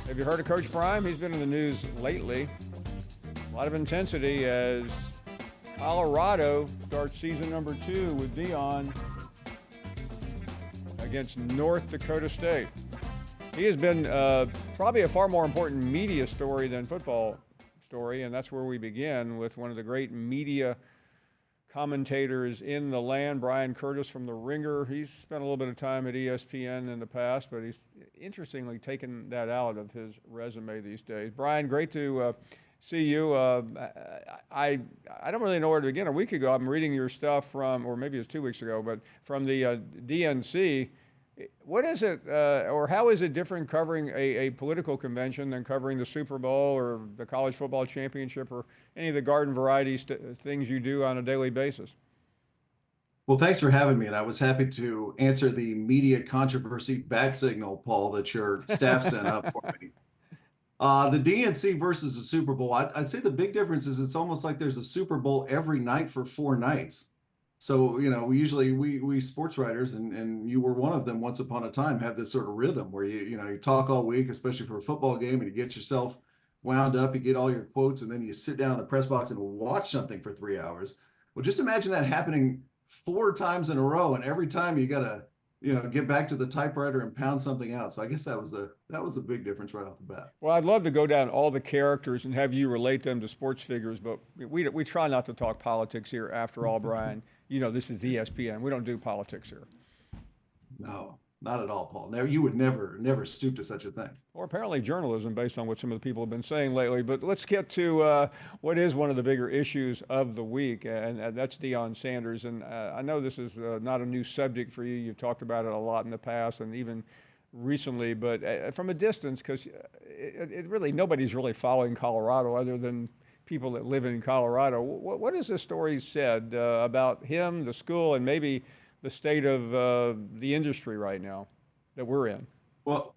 Have you heard of Coach Prime? He's been in the news lately. A lot of intensity as Colorado starts season number 2 with Deion against North Dakota State. He has been probably a far more important media story than football story, and that's where we begin with one of the great media commentators in the land, Bryan Curtis from The Ringer. He's spent a little bit of time at ESPN in the past, but he's interestingly taken that out of his resume these days. Bryan, great to see you. I don't really know where to begin. A week ago, I'm reading your stuff from, or maybe it was 2 weeks ago, but from the DNC. What is it, or how is it different covering a political convention than covering the Super Bowl or the college football championship or any of the garden variety things you do on a daily basis? Well, thanks for having me, and I was happy to answer the media controversy bat signal, Paul, that your staff sent up for me. The DNC versus the Super Bowl, I'd say the big difference is it's almost like there's a Super Bowl every night for 4 nights. So, we sports writers, and you were one of them once upon a time, have this sort of rhythm where you talk all week, especially for a football game, and you get yourself wound up, you get all your quotes, and then you sit down in the press box and watch something for 3 hours. Well, just imagine that happening 4 times in a row, and every time you gotta, get back to the typewriter and pound something out. So I guess that was a big difference right off the bat. Well, I'd love to go down all the characters and have you relate them to sports figures, but we try not to talk politics here after all, Bryan. This is ESPN. We don't do politics here. No, not at all, Paul. You would never stoop to such a thing. Or apparently journalism, based on what some of the people have been saying lately. But let's get to what is one of the bigger issues of the week, and that's Deion Sanders. And I know this is not a new subject for you. You've talked about it a lot in the past and even recently, but from a distance, because it really, nobody's really following Colorado other than people that live in Colorado. What has this story said about him, the school, and maybe the state of the industry right now that we're in? Well,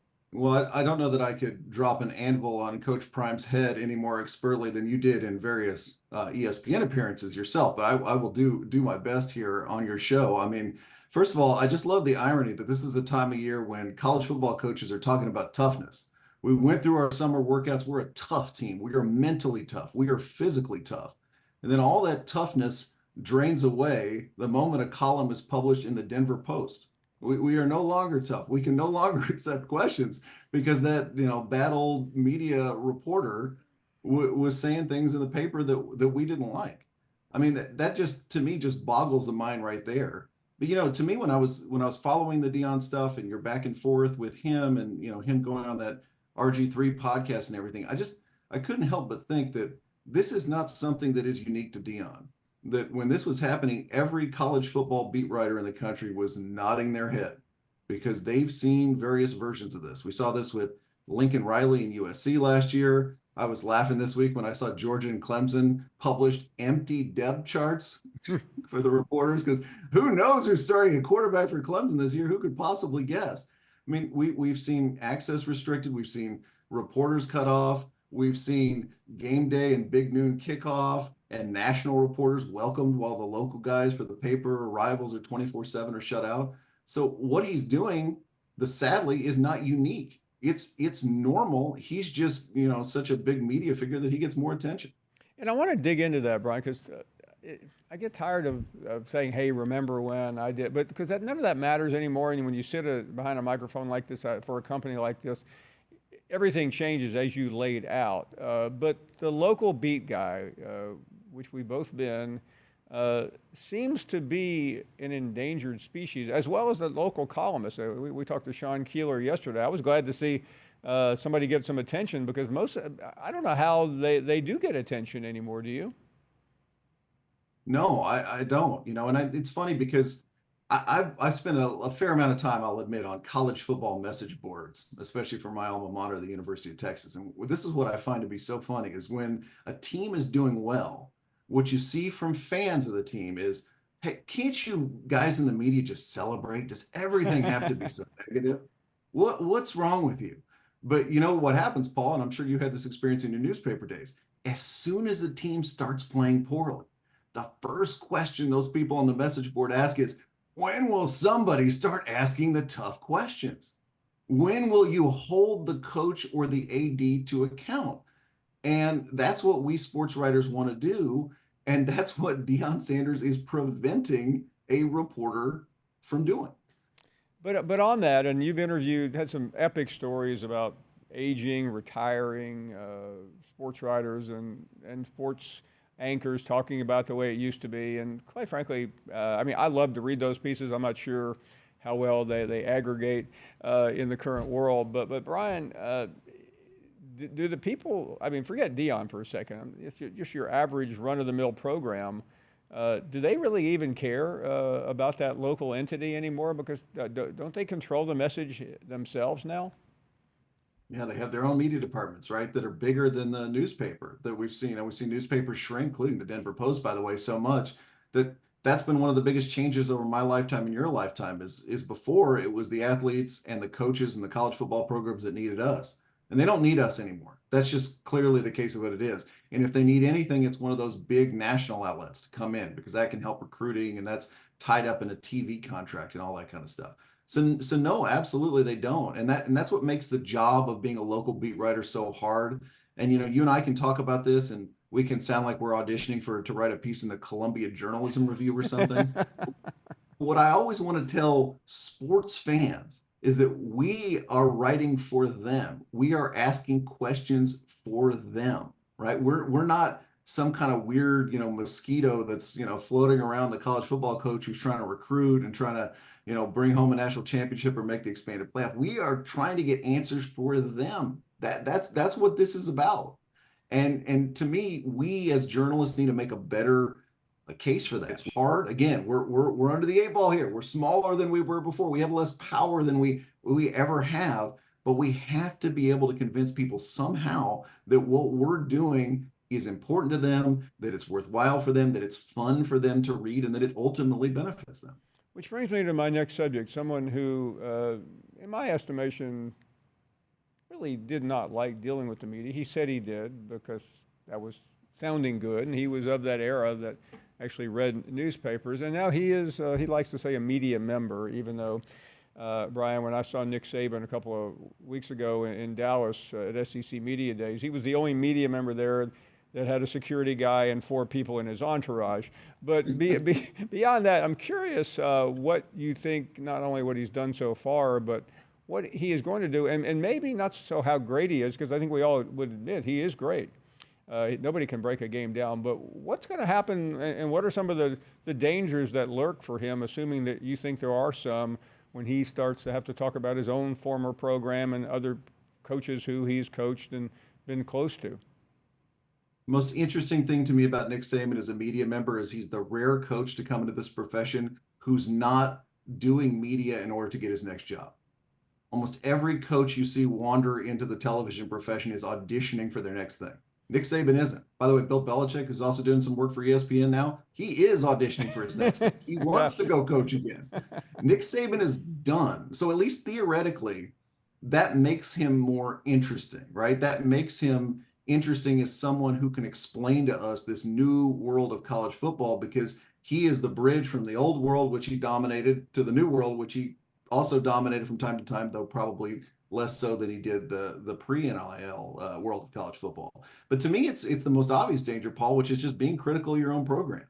I don't know that I could drop an anvil on Coach Prime's head any more expertly than you did in various ESPN appearances yourself, but I will do my best here on your show. I mean, first of all, I just love the irony that this is a time of year when college football coaches are talking about toughness. We went through our summer workouts. We're a tough team. We are mentally tough. We are physically tough. And then all that toughness drains away the moment a column is published in the Denver Post. We are no longer tough. We can no longer accept questions because that, bad old media reporter was saying things in the paper that we didn't like. I mean, that just, to me, just boggles the mind right there. But, to me, when I was following the Deion stuff and you're back and forth with him and, him going on that RG3 podcast and everything, I couldn't help but think that this is not something that is unique to Deion. That when this was happening, every college football beat writer in the country was nodding their head because they've seen various versions of this. We saw this with Lincoln Riley and USC last year. I was laughing this week when I saw Georgia and Clemson published empty depth charts for the reporters because who knows who's starting a quarterback for Clemson this year? Who could possibly guess? I mean, we've seen access restricted. We've seen reporters cut off. We've seen game day and big noon kickoff and national reporters welcomed while the local guys for the paper or rivals or 24/7 are shut out. So what he's doing, sadly, is not unique. It's normal. He's just, such a big media figure that he gets more attention. And I want to dig into that, Bryan, because I get tired of saying, hey, remember when I did, but because none of that matters anymore. And when you sit behind a microphone like this for a company like this, everything changes as you laid out. But the local beat guy, which we've both been, seems to be an endangered species, as well as the local columnist. We talked to Sean Keeler yesterday. I was glad to see somebody get some attention because I don't know how they do get attention anymore. Do you? No, I don't, and it's funny because I spent a fair amount of time, I'll admit, on college football message boards, especially for my alma mater, the University of Texas. And this is what I find to be so funny is when a team is doing well, what you see from fans of the team is, hey, can't you guys in the media just celebrate? Does everything have to be so negative? What's wrong with you? But you know what happens, Paul, and I'm sure you had this experience in your newspaper days. As soon as the team starts playing poorly, the first question those people on the message board ask is, when will somebody start asking the tough questions? When will you hold the coach or the AD to account? And that's what we sports writers want to do. And that's what Deion Sanders is preventing a reporter from doing. But on that, and you've had some epic stories about aging, retiring, sports writers and sports anchors talking about the way it used to be. And quite frankly, I mean, I love to read those pieces. I'm not sure how well they aggregate in the current world. But Bryan, do the people, I mean, forget Deion for a second, it's just your average run-of-the-mill program, do they really even care about that local entity anymore? Because don't they control the message themselves now? Yeah, they have their own media departments, right, that are bigger than the newspaper that we've seen. And we've seen newspapers shrink, including the Denver Post, by the way, so much that that's been one of the biggest changes over my lifetime and your lifetime is before it was the athletes and the coaches and the college football programs that needed us. And they don't need us anymore. That's just clearly the case of what it is. And if they need anything, it's one of those big national outlets to come in because that can help recruiting and that's tied up in a TV contract and all that kind of stuff. So no, absolutely they don't. And that's what makes the job of being a local beat writer so hard. And you and I can talk about this and we can sound like we're auditioning to write a piece in the Columbia Journalism Review or something. What I always want to tell sports fans is that we are writing for them. We are asking questions for them, right? We're not some kind of weird, mosquito that's, floating around the college football coach who's trying to recruit and trying to, bring home a national championship or make the expanded playoff. We are trying to get answers for them. That's what this is about. And to me, we as journalists need to make a case for that. It's hard. Again, we're under the eight ball here. We're smaller than we were before. We have less power than we ever have, but we have to be able to convince people somehow that what we're doing is important to them, that it's worthwhile for them, that it's fun for them to read, and that it ultimately benefits them. Which brings me to my next subject, someone who, in my estimation, really did not like dealing with the media. He said he did because that was sounding good, and he was of that era that actually read newspapers. And now he likes to say a media member, even though, Bryan, when I saw Nick Saban a couple of weeks ago in Dallas at SEC Media Days, he was the only media member there that had a security guy and 4 people in his entourage. But beyond that, I'm curious what you think, not only what he's done so far, but what he is going to do, and maybe not so how great he is, because I think we all would admit he is great. Nobody can break a game down, but what's going to happen, and what are some of the dangers that lurk for him, assuming that you think there are some, when he starts to have to talk about his own former program and other coaches who he's coached and been close to? Most interesting thing to me about Nick Saban as a media member is he's the rare coach to come into this profession who's not doing media in order to get his next job. Almost every coach you see wander into the television profession is auditioning for their next thing. Nick Saban isn't. By the way, Bill Belichick, who's also doing some work for ESPN now, he is auditioning for his next thing. He wants to go coach again. Nick Saban is done. So at least theoretically, that makes him more interesting, right? That makes him interesting as someone who can explain to us this new world of college football because he is the bridge from the old world, which he dominated, to the new world, which he also dominated from time to time, though probably less so than he did the pre-NIL world of college football. But to me, it's the most obvious danger, Paul, which is just being critical of your own program.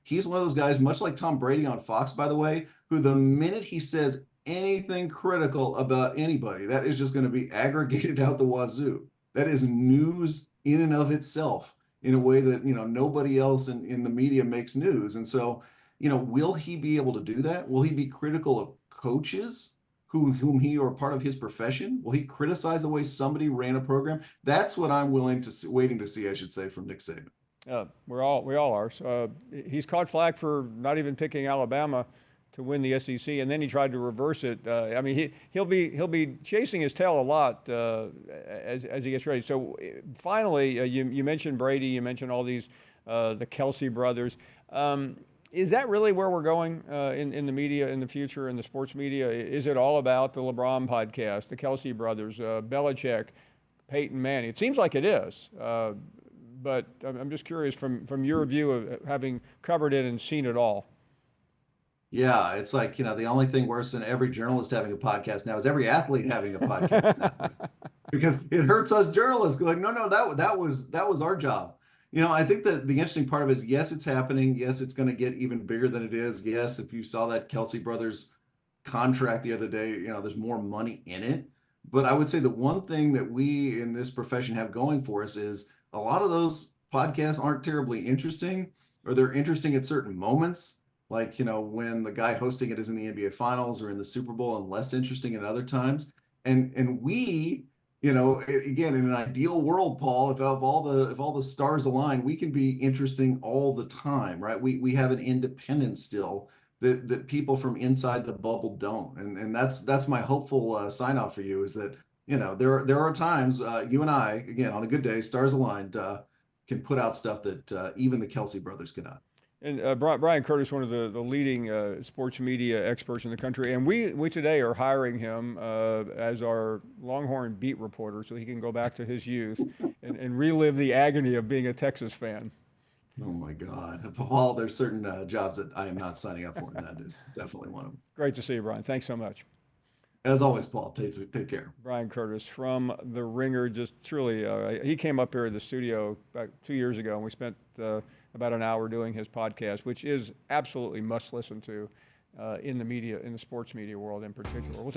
He's one of those guys, much like Tom Brady on Fox, by the way, who the minute he says anything critical about anybody, that is just going to be aggregated out the wazoo. That is news in and of itself in a way that, nobody else in the media makes news. And so, will he be able to do that? Will he be critical of coaches whom he or part of his profession? Will he criticize the way somebody ran a program? That's what I'm waiting to see, I should say, from Nick Saban. We all are. So, he's caught flack for not even picking Alabama to win the SEC, and then he tried to reverse it. I mean, he'll be chasing his tail a lot as he gets ready. So finally, you mentioned Brady, you mentioned all these the Kelsey brothers. Is that really where we're going in the media in the future, in the sports media? Is it all about the LeBron podcast, the Kelsey brothers, Belichick, Peyton Manning? It seems like it is. But I'm just curious from your view of having covered it and seen it all. Yeah, it's like, the only thing worse than every journalist having a podcast now is every athlete having a podcast now. Because it hurts us journalists going, no, that was our job. I think that the interesting part of it is, yes, it's happening. Yes, it's going to get even bigger than it is. Yes, if you saw that Kelsey Brothers contract the other day, there's more money in it. But I would say the one thing that we in this profession have going for us is a lot of those podcasts aren't terribly interesting, or they're interesting at certain moments. Like, when the guy hosting it is in the NBA Finals or in the Super Bowl, and less interesting at other times. And we, again, in an ideal world, Paul, if all the stars align, we can be interesting all the time, right? We have an independence still that people from inside the bubble don't, and that's my hopeful sign off for you, is that there are times you and I, again, on a good day, stars aligned, can put out stuff that even the Kelsey brothers cannot. And Bryan Curtis, one of the leading sports media experts in the country, and we today are hiring him as our Longhorn beat reporter, so he can go back to his youth and relive the agony of being a Texas fan. Oh my God, Paul, there's certain jobs that I am not signing up for, and that is definitely one of them. Great to see you, Bryan. Thanks so much. As always, Paul, take care. Bryan Curtis from The Ringer, just truly, he came up here to the studio about 2 years ago, and we spent about an hour doing his podcast, which is absolutely must listen to in the media, in the sports media world in particular. We'll